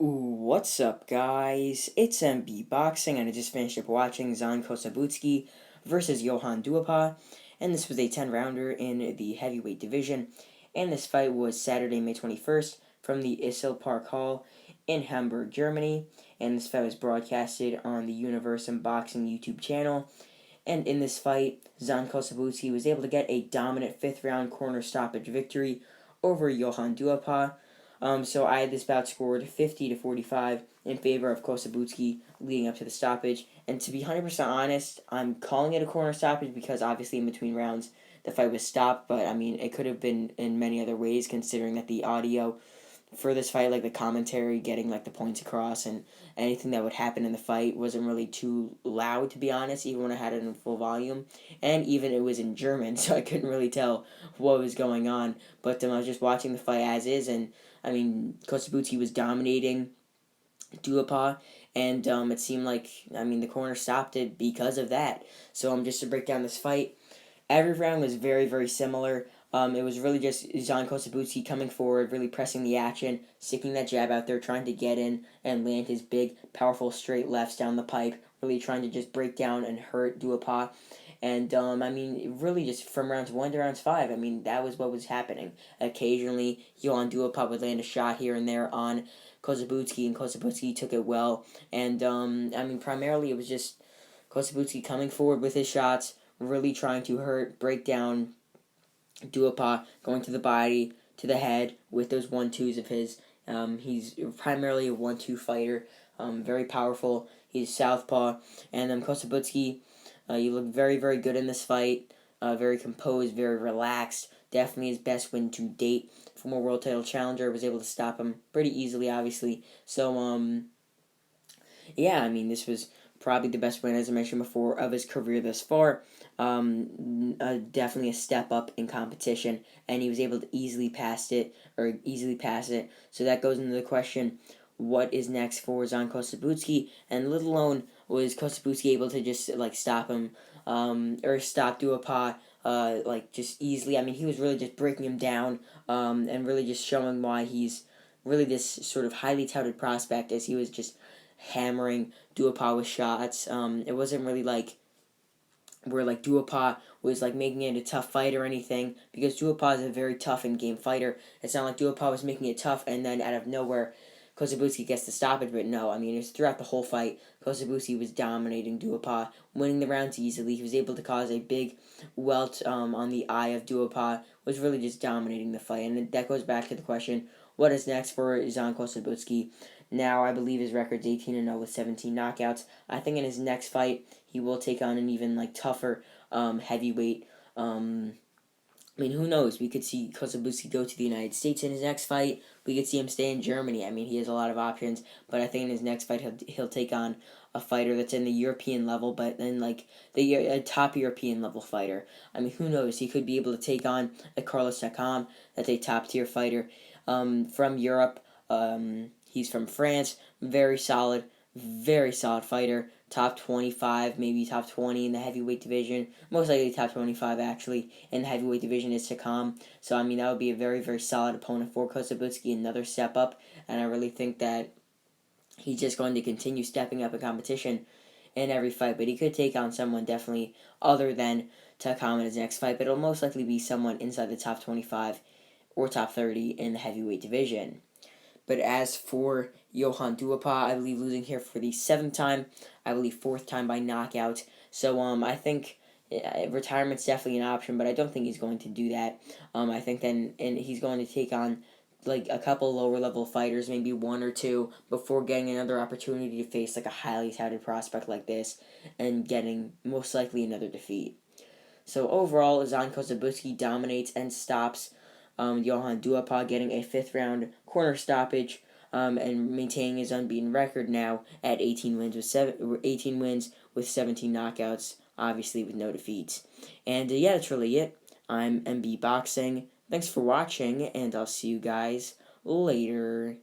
What's up, guys? It's MB Boxing, and I just finished up watching Zhan Kossobutskiy versus Johann Duhaupas, and this was a 10-rounder in the heavyweight division, and this fight was Saturday, May 21st, from the Inselparkhalle in Hamburg, Germany, and this fight was broadcasted on the Universum Boxing YouTube channel, and in this fight, Zhan Kossobutskiy was able to get a dominant 5th-round corner stoppage victory over Johann Duhaupas. So I had this bout scored 50-45 in favor of Kossobutskiy leading up to the stoppage. And to be 100% honest, I'm calling it a corner stoppage because obviously in between rounds the fight was stopped. But I mean, it could have been in many other ways considering that the audio for this fight, like the commentary, getting like the points across and anything that would happen in the fight wasn't really too loud, to be honest, even when I had it in full volume. And even it was in German, so I couldn't really tell what was going on. But I was just watching the fight as is, and I mean, Kossobutskiy was dominating Duhaupas, and it seemed like, I mean, the corner stopped it because of that. So just to break down this fight, every round was very, very similar. It was really just Zhan Kossobutskiy coming forward, really pressing the action, sticking that jab out there, trying to get in and land his big, powerful straight lefts down the pipe, really trying to just break down and hurt Duhaupas. And, I mean, really just from rounds 1 to rounds 5, I mean, that was what was happening. Occasionally, Johann Duhaupas would land a shot here and there on Kossobutskiy, and Kossobutskiy took it well. And, I mean, primarily it was just Kossobutskiy coming forward with his shots, really trying to hurt, break down Duhaupas, going to the body, to the head with those 1-2s of his. He's primarily a 1-2 fighter, very powerful. He's southpaw, and Kossobutskiy, you look very, very good in this fight, very composed, very relaxed. Definitely his best win to date. Former world title challenger, was able to stop him pretty easily, obviously. So, yeah, I mean, this was probably the best win, as I mentioned before, of his career thus far. Definitely a step up in competition, and he was able to easily pass it. So that goes into the question: what is next for Zhan Kossobutskiy? And let alone was Kossobutskiy able to just like stop him, or stop Duhaupas, like just easily. I mean, he was really just breaking him down, and really just showing why he's really this sort of highly touted prospect, as he was just hammering Duhaupas with shots. It wasn't really like where like Duhaupas was like making it a tough fight or anything, because Duhaupas is a very tough in-game fighter. It's not like Duhaupas was making it tough and then out of nowhere Kossobutskiy gets the stoppage. But no, I mean, it's throughout the whole fight Kossobutskiy was dominating Duhaupas, winning the rounds easily. He was able to cause a big welt on the eye of Duhaupas, was really just dominating the fight. And that goes back to the question: what is next for Zhan Kossobutskiy? Now, I believe his record's 18-0 with 17 knockouts. I think in his next fight, he will take on an even like tougher heavyweight. I mean, who knows? We could see Kossobutskiy go to the United States in his next fight. We could see him stay in Germany. I mean, he has a lot of options. But I think in his next fight, he'll take on a fighter that's in the European level, but then like a top European level fighter. I mean, who knows? He could be able to take on a Carlos Takam. That's a top tier fighter from Europe. He's from France. Very solid fighter. Top 25, maybe top 20 in the heavyweight division. Most likely top 25, actually, in the heavyweight division is Takam. So, I mean, that would be a very, very solid opponent for Kossobutskiy, another step up. And I really think that he's just going to continue stepping up in competition in every fight. But he could take on someone definitely other than Takam in his next fight. But it'll most likely be someone inside the top 25 or top 30 in the heavyweight division. But as for Johann Duhaupas, I believe losing here for the 7th time, I believe 4th time by knockout. So I think retirement's definitely an option, but I don't think he's going to do that. I think then and he's going to take on like a couple lower level fighters, maybe 1 or 2, before getting another opportunity to face like a highly touted prospect like this and getting most likely another defeat. So overall, Zhan Kossobutskiy dominates and stops Johann Duhaupas, getting a 5th round corner stoppage, and maintaining his unbeaten record now at 18 wins with 17 knockouts, obviously with no defeats. And yeah, that's really it. I'm MB Boxing. Thanks for watching, and I'll see you guys later.